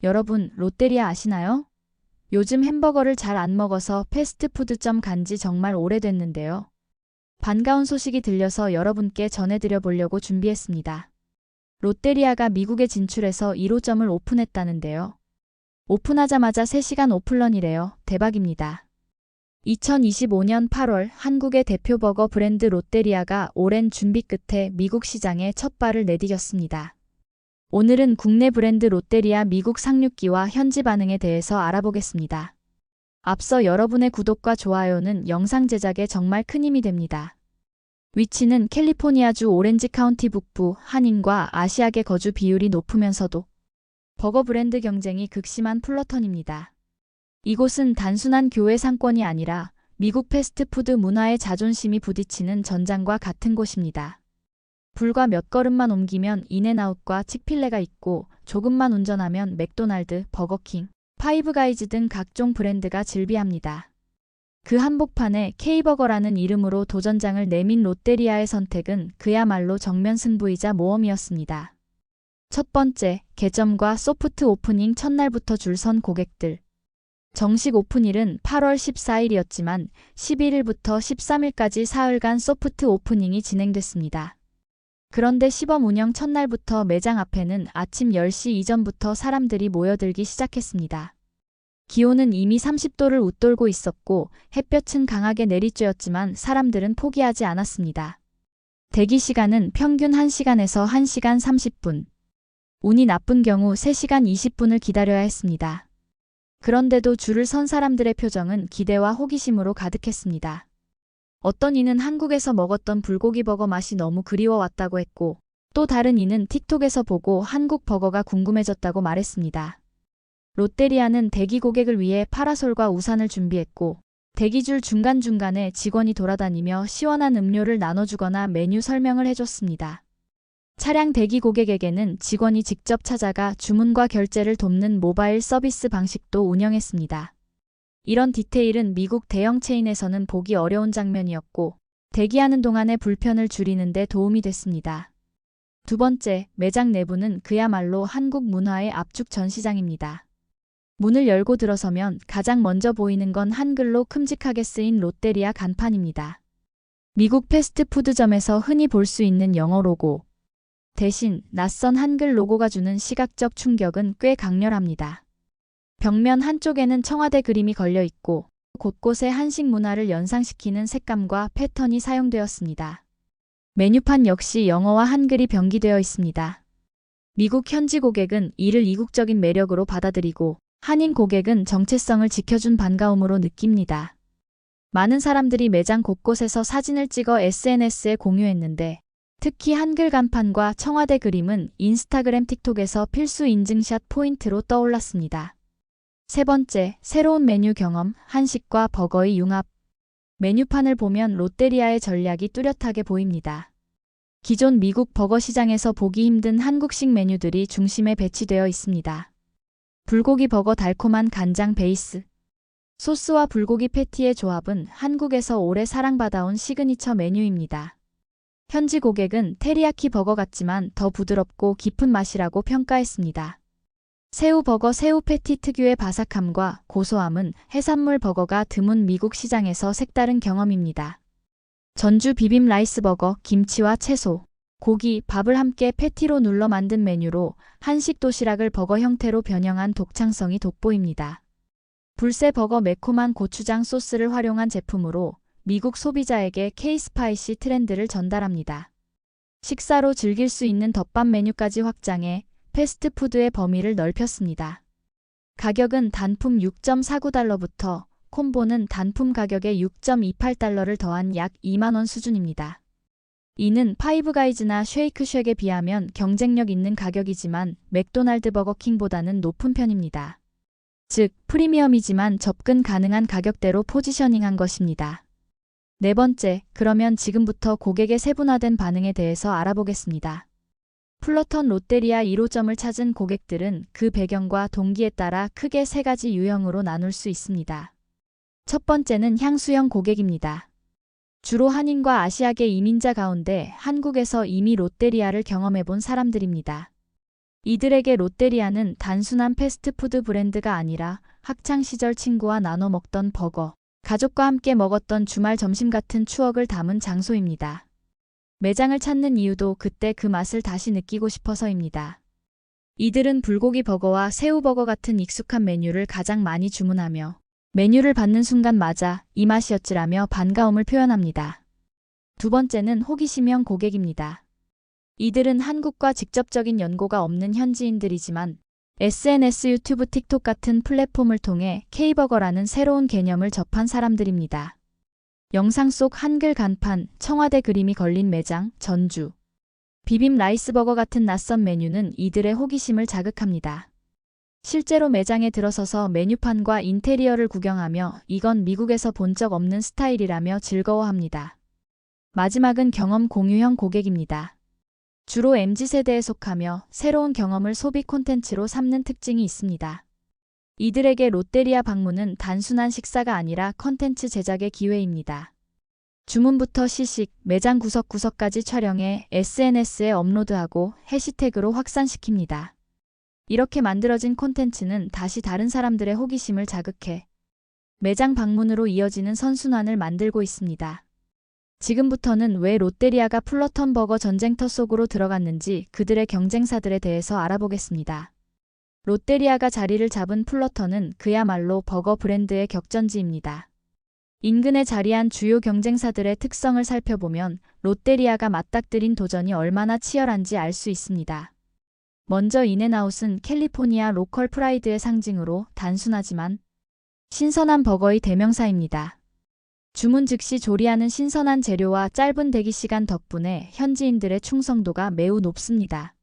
여러분, 롯데리아 아시나요? 요즘 햄버거를 잘 안 먹어서 패스트푸드점 간지 정말 오래됐는데요. 반가운 소식이 들려서 여러분께 전해드려 보려고 준비했습니다. 롯데리아가 미국에 진출해서 1호점을 오픈했다는데요. 오픈하자마자 3시간 오픈런이래요. 대박입니다. 2025년 8월 한국의 대표 버거 브랜드 롯데리아가 오랜 준비 끝에 미국 시장에 첫 발을 내디뎠습니다. 오늘은 국내 브랜드 롯데리아 미국 상륙기와 현지 반응에 대해서 알아보겠습니다. 앞서 여러분의 구독과 좋아요는 영상 제작에 정말 큰 힘이 됩니다. 위치는 캘리포니아주 오렌지 카운티 북부, 한인과 아시아계 거주 비율이 높으면서도 버거 브랜드 경쟁이 극심한 플러턴입니다. 이곳은 단순한 교회 상권이 아니라 미국 패스트푸드 문화의 자존심이 부딪히는 전장과 같은 곳입니다. 불과 몇 걸음만 옮기면 인앤아웃과 칙필레가 있고 조금만 운전하면 맥도날드, 버거킹, 파이브가이즈 등 각종 브랜드가 즐비합니다. 그 한복판에 K버거라는 이름으로 도전장을 내민 롯데리아의 선택은 그야말로 정면 승부이자 모험이었습니다. 첫 번째, 개점과 소프트 오프닝 첫날부터 줄 선 고객들. 정식 오픈일은 8월 14일이었지만 11일부터 13일까지 사흘간 소프트 오프닝이 진행됐습니다. 그런데 시범 운영 첫날부터 매장 앞에는 아침 10시 이전부터 사람들이 모여들기 시작했습니다. 기온은 이미 30도를 웃돌고 있었고 햇볕은 강하게 내리쬐었지만 사람들은 포기하지 않았습니다. 대기 시간은 평균 1시간에서 1시간 30분. 운이 나쁜 경우 3시간 20분을 기다려야 했습니다. 그런데도 줄을 선 사람들의 표정은 기대와 호기심으로 가득했습니다. 어떤 이는 한국에서 먹었던 불고기 버거 맛이 너무 그리워왔다고 했고, 또 다른 이는 틱톡에서 보고 한국 버거가 궁금해졌다고 말했습니다. 롯데리아는 대기 고객을 위해 파라솔과 우산을 준비했고, 대기줄 중간중간에 직원이 돌아다니며 시원한 음료를 나눠주거나 메뉴 설명을 해줬습니다. 차량 대기 고객에게는 직원이 직접 찾아가 주문과 결제를 돕는 모바일 서비스 방식도 운영했습니다. 이런 디테일은 미국 대형 체인에서는 보기 어려운 장면이었고 대기하는 동안의 불편을 줄이는 데 도움이 됐습니다. 두 번째, 매장 내부는 그야말로 한국 문화의 압축 전시장입니다. 문을 열고 들어서면 가장 먼저 보이는 건 한글로 큼직하게 쓰인 롯데리아 간판입니다. 미국 패스트푸드점에서 흔히 볼 수 있는 영어 로고. 대신 낯선 한글 로고가 주는 시각적 충격은 꽤 강렬합니다. 벽면 한쪽에는 청와대 그림이 걸려 있고 곳곳에 한식 문화를 연상시키는 색감과 패턴이 사용되었습니다. 메뉴판 역시 영어와 한글이 병기되어 있습니다. 미국 현지 고객은 이를 이국적인 매력으로 받아들이고 한인 고객은 정체성을 지켜준 반가움으로 느낍니다. 많은 사람들이 매장 곳곳에서 사진을 찍어 SNS에 공유했는데 특히 한글 간판과 청와대 그림은 인스타그램 틱톡에서 필수 인증샷 포인트로 떠올랐습니다. 세 번째, 새로운 메뉴 경험, 한식과 버거의 융합. 메뉴판을 보면 롯데리아의 전략이 뚜렷하게 보입니다. 기존 미국 버거 시장에서 보기 힘든 한국식 메뉴들이 중심에 배치되어 있습니다. 불고기 버거 달콤한 간장 베이스. 소스와 불고기 패티의 조합은 한국에서 오래 사랑받아온 시그니처 메뉴입니다. 현지 고객은 테리야키 버거 같지만 더 부드럽고 깊은 맛이라고 평가했습니다. 새우버거 새우 패티 특유의 바삭함과 고소함은 해산물 버거가 드문 미국 시장에서 색다른 경험입니다. 전주 비빔 라이스 버거, 김치와 채소, 고기, 밥을 함께 패티로 눌러 만든 메뉴로 한식 도시락을 버거 형태로 변형한 독창성이 돋보입니다. 불새 버거 매콤한 고추장 소스를 활용한 제품으로 미국 소비자에게 K-스파이시 트렌드를 전달합니다. 식사로 즐길 수 있는 덮밥 메뉴까지 확장해 패스트푸드의 범위를 넓혔습니다. 가격은 단품 6.49달러부터 콤보는 단품 가격에 6.28달러를 더한 약 2만원 수준입니다. 이는 파이브가이즈나 쉐이크쉑에 비하면 경쟁력 있는 가격이지만 맥도날드 버거킹보다는 높은 편입니다. 즉, 프리미엄이지만 접근 가능한 가격대로 포지셔닝한 것입니다. 네 번째, 그러면 지금부터 고객의 세분화된 반응에 대해서 알아보겠습니다. 플러턴 롯데리아 1호점을 찾은 고객들은 그 배경과 동기에 따라 크게 3가지 유형으로 나눌 수 있습니다. 첫 번째는 향수형 고객입니다. 주로 한인과 아시아계 이민자 가운데 한국에서 이미 롯데리아를 경험해본 사람들입니다. 이들에게 롯데리아는 단순한 패스트푸드 브랜드가 아니라 학창시절 친구와 나눠 먹던 버거, 가족과 함께 먹었던 주말 점심 같은 추억을 담은 장소입니다. 매장을 찾는 이유도 그때 그 맛을 다시 느끼고 싶어서입니다. 이들은 불고기 버거와 새우버거 같은 익숙한 메뉴를 가장 많이 주문하며 메뉴를 받는 순간 맞아 이 맛이었지라며 반가움을 표현합니다. 두 번째는 호기심형 고객입니다. 이들은 한국과 직접적인 연고가 없는 현지인들이지만 SNS, 유튜브, 틱톡 같은 플랫폼을 통해 K버거라는 새로운 개념을 접한 사람들입니다. 영상 속 한글 간판, 청와대 그림이 걸린 매장, 전주, 비빔 라이스버거 같은 낯선 메뉴는 이들의 호기심을 자극합니다. 실제로 매장에 들어서서 메뉴판과 인테리어를 구경하며 이건 미국에서 본 적 없는 스타일이라며 즐거워합니다. 마지막은 경험 공유형 고객입니다. 주로 MZ세대에 속하며 새로운 경험을 소비 콘텐츠로 삼는 특징이 있습니다. 이들에게 롯데리아 방문은 단순한 식사가 아니라 콘텐츠 제작의 기회입니다. 주문부터 시식, 매장 구석구석까지 촬영해 SNS에 업로드하고 해시태그로 확산시킵니다. 이렇게 만들어진 콘텐츠는 다시 다른 사람들의 호기심을 자극해 매장 방문으로 이어지는 선순환을 만들고 있습니다. 지금부터는 왜 롯데리아가 플러턴 버거 전쟁터 속으로 들어갔는지 그들의 경쟁사들에 대해서 알아보겠습니다. 롯데리아가 자리를 잡은 플러턴은 그야말로 버거 브랜드의 격전지입니다. 인근에 자리한 주요 경쟁사들의 특성을 살펴보면 롯데리아가 맞닥뜨린 도전이 얼마나 치열한지 알 수 있습니다. 먼저 인앤아웃은 캘리포니아 로컬 프라이드의 상징으로 단순하지만 신선한 버거의 대명사입니다. 주문 즉시 조리하는 신선한 재료와 짧은 대기 시간 덕분에 현지인들의 충성도가 매우 높습니다.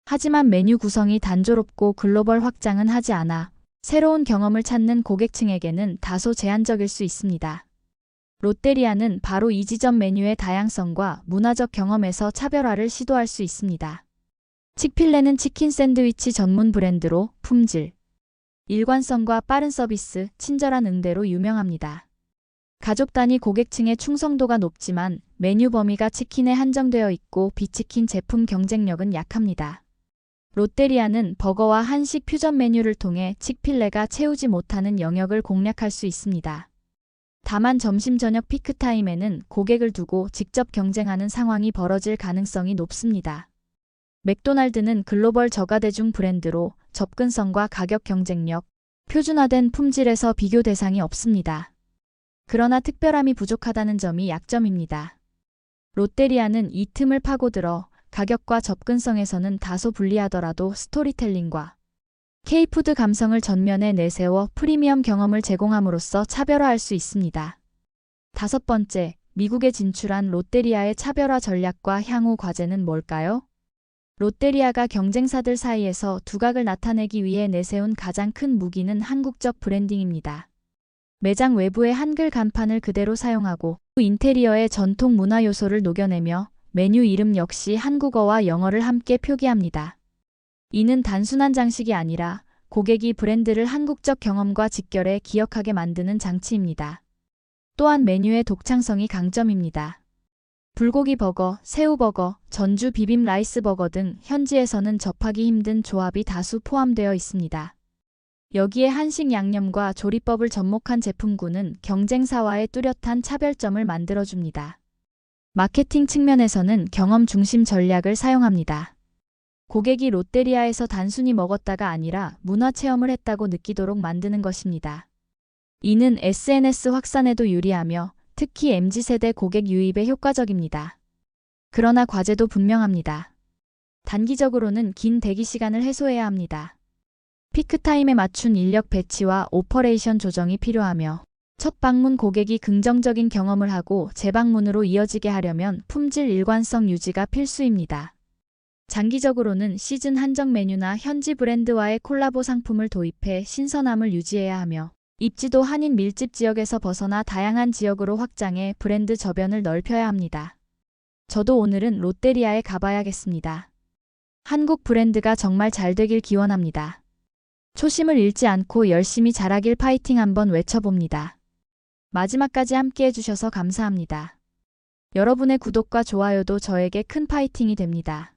하지만 메뉴 구성이 단조롭고 글로벌 확장은 하지 않아 새로운 경험을 찾는 고객층에게는 다소 제한적일 수 있습니다. 롯데리아는 바로 이 지점 메뉴의 다양성과 문화적 경험에서 차별화를 시도할 수 있습니다. 칙필레는 치킨 샌드위치 전문 브랜드로 품질, 일관성과 빠른 서비스, 친절한 응대로 유명합니다. 가족 단위 고객층의 충성도가 높지만 메뉴 범위가 치킨에 한정되어 있고 비치킨 제품 경쟁력은 약합니다. 롯데리아는 버거와 한식 퓨전 메뉴를 통해 칙필레가 채우지 못하는 영역을 공략할 수 있습니다. 다만 점심 저녁 피크타임에는 고객을 두고 직접 경쟁하는 상황이 벌어질 가능성이 높습니다. 맥도날드는 글로벌 저가대중 브랜드로 접근성과 가격 경쟁력, 표준화된 품질에서 비교 대상이 없습니다. 그러나 특별함이 부족하다는 점이 약점입니다. 롯데리아는 이 틈을 파고들어 가격과 접근성에서는 다소 불리하더라도 스토리텔링과 K푸드 감성을 전면에 내세워 프리미엄 경험을 제공함으로써 차별화할 수 있습니다. 다섯 번째, 미국에 진출한 롯데리아의 차별화 전략과 향후 과제는 뭘까요? 롯데리아가 경쟁사들 사이에서 두각을 나타내기 위해 내세운 가장 큰 무기는 한국적 브랜딩입니다. 매장 외부의 한글 간판을 그대로 사용하고 인테리어의 전통 문화 요소를 녹여내며 메뉴 이름 역시 한국어와 영어를 함께 표기합니다. 이는 단순한 장식이 아니라 고객이 브랜드를 한국적 경험과 직결해 기억하게 만드는 장치입니다. 또한 메뉴의 독창성이 강점입니다. 불고기 버거, 새우버거, 전주 비빔 라이스 버거 등 현지에서는 접하기 힘든 조합이 다수 포함되어 있습니다. 여기에 한식 양념과 조리법을 접목한 제품군은 경쟁사와의 뚜렷한 차별점을 만들어줍니다. 마케팅 측면에서는 경험 중심 전략을 사용합니다. 고객이 롯데리아에서 단순히 먹었다가 아니라 문화 체험을 했다고 느끼도록 만드는 것입니다. 이는 SNS 확산에도 유리하며 특히 MZ세대 고객 유입에 효과적입니다. 그러나 과제도 분명합니다. 단기적으로는 긴 대기 시간을 해소해야 합니다. 피크타임에 맞춘 인력 배치와 오퍼레이션 조정이 필요하며 첫 방문 고객이 긍정적인 경험을 하고 재방문으로 이어지게 하려면 품질 일관성 유지가 필수입니다. 장기적으로는 시즌 한정 메뉴나 현지 브랜드와의 콜라보 상품을 도입해 신선함을 유지해야 하며 입지도 한인 밀집 지역에서 벗어나 다양한 지역으로 확장해 브랜드 저변을 넓혀야 합니다. 저도 오늘은 롯데리아에 가봐야겠습니다. 한국 브랜드가 정말 잘 되길 기원합니다. 초심을 잃지 않고 열심히 잘하길 파이팅 한번 외쳐봅니다. 마지막까지 함께 해주셔서 감사합니다. 여러분의 구독과 좋아요도 저에게 큰 파이팅이 됩니다.